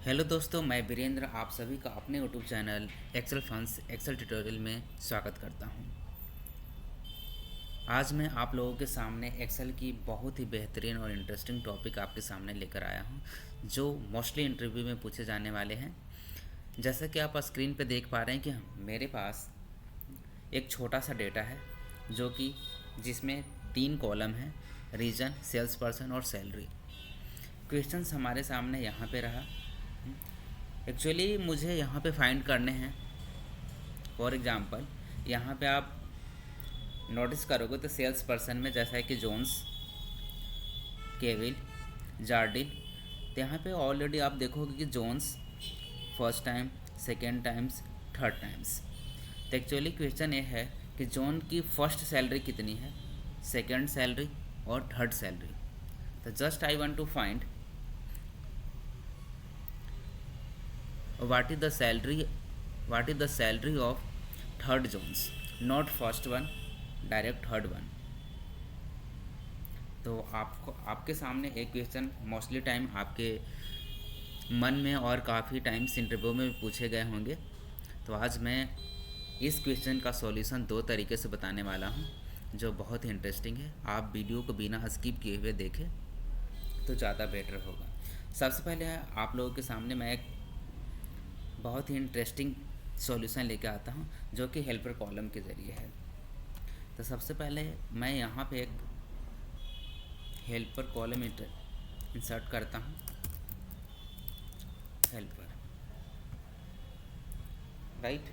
Hello दोस्तों, मैं वीरेंद्र आप सभी का अपने यूट्यूब चैनल एक्सेल फंस एक्सेल ट्यूटोरियल में स्वागत करता हूं। आज मैं आप लोगों के सामने एक्सेल की बहुत ही बेहतरीन और इंटरेस्टिंग टॉपिक आपके सामने लेकर आया हूं, जो मोस्टली इंटरव्यू में पूछे जाने वाले हैं। जैसा कि आप स्क्रीन पे देख पा रहे हैं कि मेरे पास एक छोटा सा डेटा है, जो कि जिसमें 3 कॉलम हैं: रीजन, सेल्स पर्सन और सैलरी। क्वेश्चंस हमारे सामने यहाँ पे रहा। एक्चुअली मुझे यहाँ पे फाइंड करने हैं। फॉर एग्ज़ाम्पल यहाँ पे आप नोटिस करोगे तो सेल्स पर्सन में जैसा है कि जोन्स, केविल, जार्डिल, तो यहाँ पे ऑलरेडी आप देखोगे कि John's first time, second times, third times. तो एक्चुअली क्वेश्चन ये है कि जॉन की फ़र्स्ट सैलरी कितनी है, सेकेंड सैलरी और थर्ड सैलरी। तो just I want to find what is the salary of third Jones, not first one, direct third one। तो आपके सामने एक क्वेश्चन मोस्टली टाइम आपके मन में और काफ़ी टाइम्स इंटरव्यू में भी पूछे गए होंगे। तो आज मैं इस क्वेश्चन का सॉल्यूशन 2 तरीके से बताने वाला हूं, जो बहुत ही इंटरेस्टिंग है। आप वीडियो को बिना स्किप किए हुए देखें तो ज़्यादा बेटर होगा। सबसे पहले आप लोगों के सामने मैं एक बहुत ही इंटरेस्टिंग सॉल्यूशन लेके आता हूँ, जो कि हेल्पर कॉलम के ज़रिए है। तो सबसे पहले मैं यहाँ पे एक हेल्पर कॉलम इंसर्ट करता हूँ। Helper, right.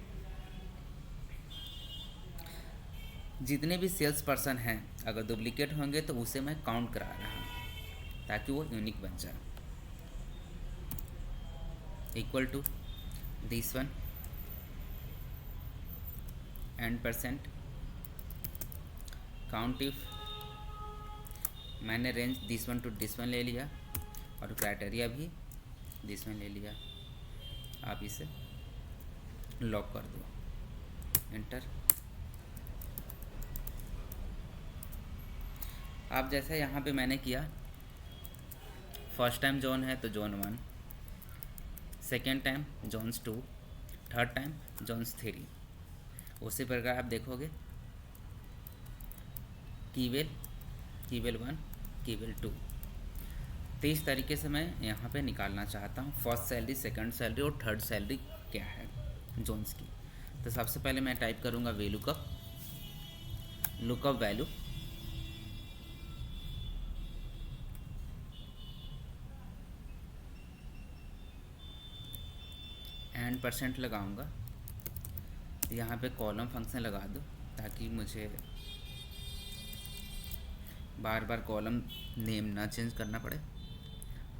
जितने भी सेल्स पर्सन हैं अगर डुप्लीकेट होंगे तो उसे मैं काउंट करा रहा हूँ ताकि वो यूनिक बन जाए। Equal to this one and percent count if मैंने range this one to this one ले लिया और क्राइटेरिया भी this one ले लिया। आप इसे लॉक कर दो, एंटर। आप जैसा यहाँ पे मैंने किया, फर्स्ट टाइम जोन है तो zone 1, second time zones 2, third time zones 3। उसी प्रकार आप देखोगे कीवेल 1, कीवेल 2। तो इस तरीके से मैं यहाँ पे निकालना चाहता हूँ फर्स्ट सैलरी, सेकंड सैलरी और थर्ड सैलरी क्या है जोन्स की। तो सबसे पहले मैं टाइप करूँगा VLOOKUP, lookup value, and percent लगाऊंगा। यहाँ पे कॉलम फंक्शन लगा दो ताकि मुझे बार बार कॉलम नेम ना चेंज करना पड़े।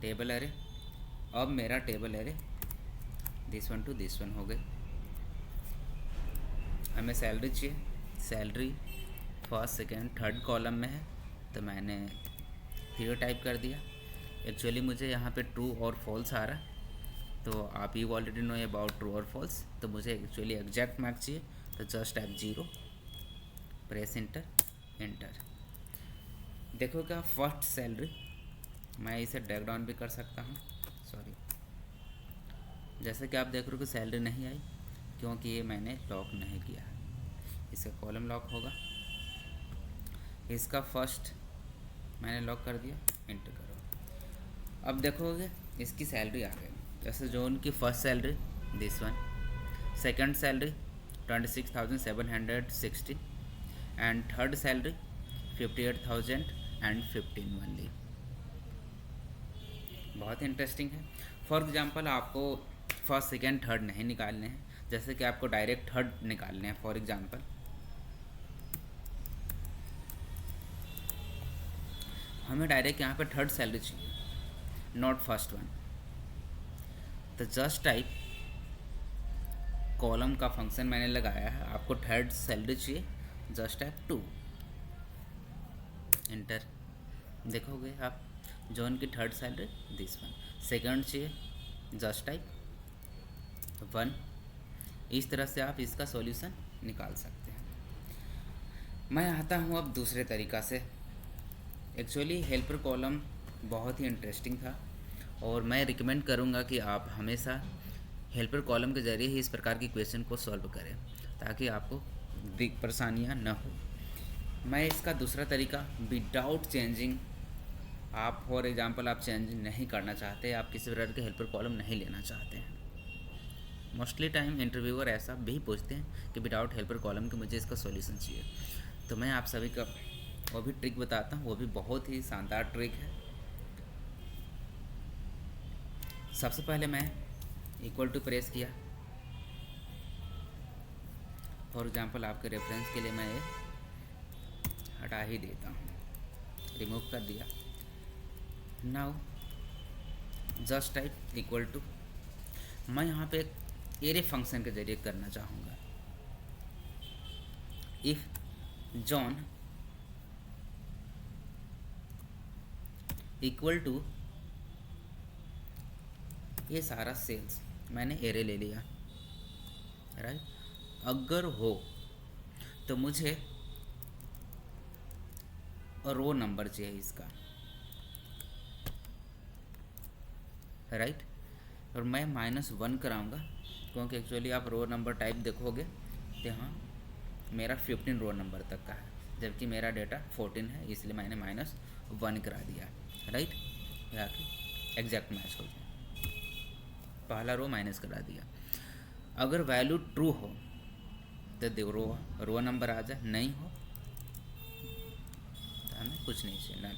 टेबल एरे, अब मेरा table array this one two this one हो गए। हमें सैलरी चाहिए, salary first, second, third column में है तो मैंने 0 टाइप कर दिया। एक्चुअली मुझे यहाँ पे ट्रू और फॉल्स आ रहा है, तो आप you already know about true और फॉल्स। तो मुझे एक्चुअली एग्जैक्ट मार्क्स चाहिए, तो जस्ट टाइप 0, प्रेस एंटर। देखो क्या फर्स्ट सैलरी, मैं इसे ड्रैग डाउन भी कर सकता हूँ, सॉरी। जैसे कि आप देख रहे हो कि सैलरी नहीं आई क्योंकि ये मैंने लॉक नहीं किया है। इसका कॉलम लॉक होगा, इसका फर्स्ट मैंने लॉक कर दिया, एंटर करो। अब देखोगे इसकी सैलरी आ गई। जैसे जो उनकी first salary this one, second salary 26,760 and third salary 58,015 only. बहुत इंटरेस्टिंग है। फॉर एग्जांपल आपको फर्स्ट, सेकंड, थर्ड नहीं निकालने हैं, जैसे कि आपको डायरेक्ट थर्ड निकालने हैं। फॉर एग्जांपल हमें डायरेक्ट यहाँ पे थर्ड सैलरी चाहिए, नॉट फर्स्ट वन। तो जस्ट टाइप कॉलम का फंक्शन मैंने लगाया है, आपको थर्ड सैलरी चाहिए, जस्ट टाइप 2, एंटर। देखोगे आप जॉन की third salary this one, second चाहिए, जस्ट टाइप 1। इस तरह से आप इसका सॉल्यूशन निकाल सकते हैं। मैं आता हूँ अब दूसरे तरीक़ा से। एक्चुअली हेल्पर कॉलम बहुत ही इंटरेस्टिंग था और मैं रिकमेंड करूँगा कि आप हमेशा हेल्पर कॉलम के ज़रिए ही इस प्रकार की क्वेश्चन को सॉल्व करें ताकि आपको परेशानियाँ न हो। मैं इसका दूसरा तरीका विदाउट चेंजिंग, आप फॉर एग्जांपल आप चेंज नहीं करना चाहते, आप किसी प्रकार के हेल्पर कॉलम नहीं लेना चाहते हैं। मोस्टली टाइम इंटरव्यूअर ऐसा भी पूछते हैं कि विदाउट हेल्पर कॉलम के मुझे इसका सॉल्यूशन चाहिए। तो मैं आप सभी का वो भी ट्रिक बताता हूँ, वो भी बहुत ही शानदार ट्रिक है। सबसे पहले मैं इक्वल टू प्रेस किया। फॉर एग्जांपल आपके रेफरेंस के लिए मैं ये हटा ही देता हूँ, रिमूव कर दिया। Now just type equal to, मैं यहाँ पे एक एरे फंक्शन के जरिए करना चाहूँगा। इफ जॉन इक्वल टू, ये सारा सेल्स मैंने एरे ले लिया, राइट। अगर हो तो मुझे रो नंबर चाहिए इसका, राइट। और मैं -1 कराऊंगा क्योंकि एक्चुअली आप रो नंबर टाइप देखोगे तो यहाँ मेरा 15 रो नंबर तक का है, जबकि मेरा डेटा 14 है, इसलिए मैंने -1 करा दिया, राइट। यहाँ की एग्जैक्ट मैच हो जाए, पहला रो माइनस करा दिया। अगर वैल्यू ट्रू हो तो रो नंबर आ जाए, नहीं हो तो हमें कुछ नहीं चाहिए, नल।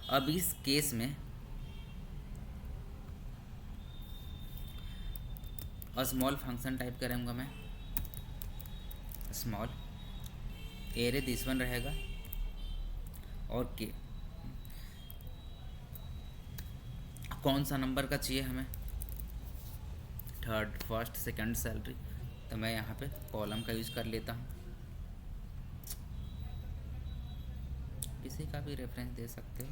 अब इस केस में स्मॉल फंक्शन टाइप करूँगा मैं, स्मॉल एरे दिस वन रहेगा और के, कौन सा नंबर का चाहिए हमें, थर्ड, फर्स्ट, सेकंड सैलरी, तो मैं यहाँ पे कॉलम का यूज़ कर लेता हूँ। किसी का भी रेफरेंस दे सकते हो,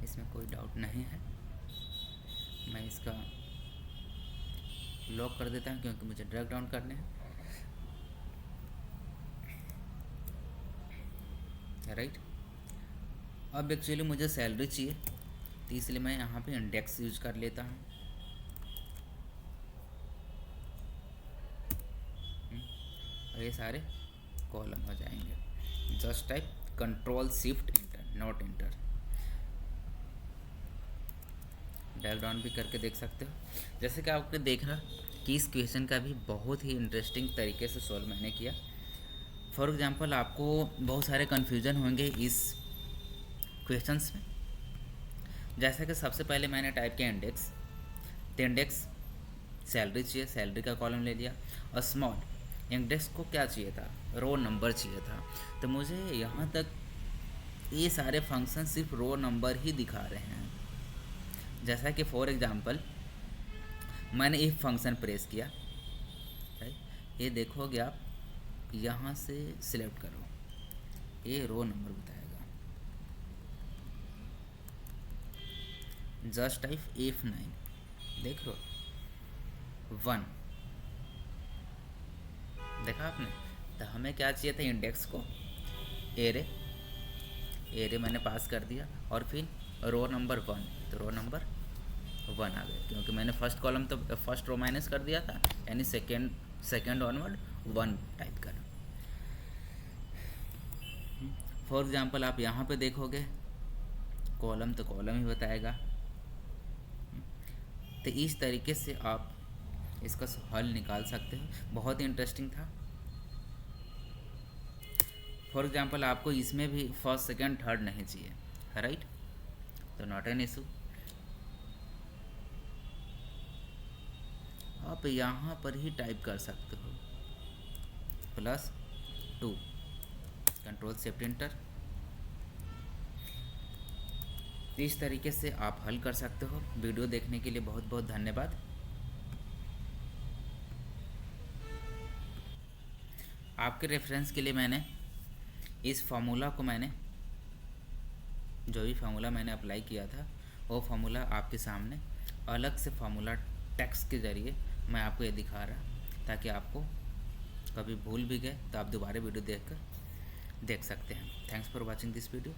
इसमें कोई डाउट नहीं है। मैं इसका लॉक कर देता हूँ क्योंकि मुझे ड्रैग डाउन करने हैं, राइट। अब एक्चुअली मुझे सैलरी चाहिए तो इसलिए मैं यहाँ पे इंडेक्स यूज कर लेता हूँ। और ये सारे कॉलम हो जाएंगे। Just type control shift inter, not inter, drag down भी करके देख सकते हो। जैसे कि आपको देखना कि इस क्वेश्चन का भी बहुत ही इंटरेस्टिंग तरीके से सॉल्व मैंने किया। फॉर एग्जांपल आपको बहुत सारे कन्फ्यूजन होंगे इस क्वेश्चंस में। जैसा कि सबसे पहले मैंने टाइप किया इंडेक्स, तो इंडेक्स सैलरी चाहिए, सैलरी का कॉलम ले लिया। और स्मॉल इंडेक्स को क्या चाहिए था, रो नंबर चाहिए था। तो मुझे यहाँ तक ये सारे फंक्शन सिर्फ रो नंबर ही दिखा रहे हैं। जैसा कि फॉर एग्जांपल मैंने इफ फंक्शन प्रेस किया, राइट। ये देखोगे आप, यहाँ से सिलेक्ट करो, ये रो नंबर बताएगा। जस्ट टाइप F9, देख लो 1, देखा आपने। तो हमें क्या चाहिए था, इंडेक्स को एरे मैंने पास कर दिया और फिर रो नंबर 1, तो रो नंबर 1 आ गया क्योंकि मैंने फर्स्ट कॉलम तो फर्स्ट रो माइनस कर दिया था, यानी सेकेंड ऑनवर्ड 1 टाइप करा। फॉर एग्जांपल आप यहाँ पे देखोगे कॉलम तो कॉलम ही बताएगा। तो इस तरीके से आप इसका हल निकाल सकते हो, बहुत ही इंटरेस्टिंग था। फॉर एग्जांपल आपको इसमें भी फर्स्ट, सेकंड, थर्ड नहीं चाहिए, राइट, तो नॉट एन इशू। आप यहाँ पर ही टाइप कर सकते हो +2, कंट्रोल शिफ्ट इंटर। इस तरीके से आप हल कर सकते हो। वीडियो देखने के लिए बहुत बहुत धन्यवाद। आपके रेफरेंस के लिए मैंने इस फार्मूला को, मैंने जो भी फार्मूला मैंने अप्लाई किया था वो फार्मूला आपके सामने अलग से फार्मूला टेक्स्ट के ज़रिए मैं आपको ये दिखा रहा, ताकि आपको कभी भूल भी गए तो आप दोबारा वीडियो देख सकते हैं। Thanks for watching this video.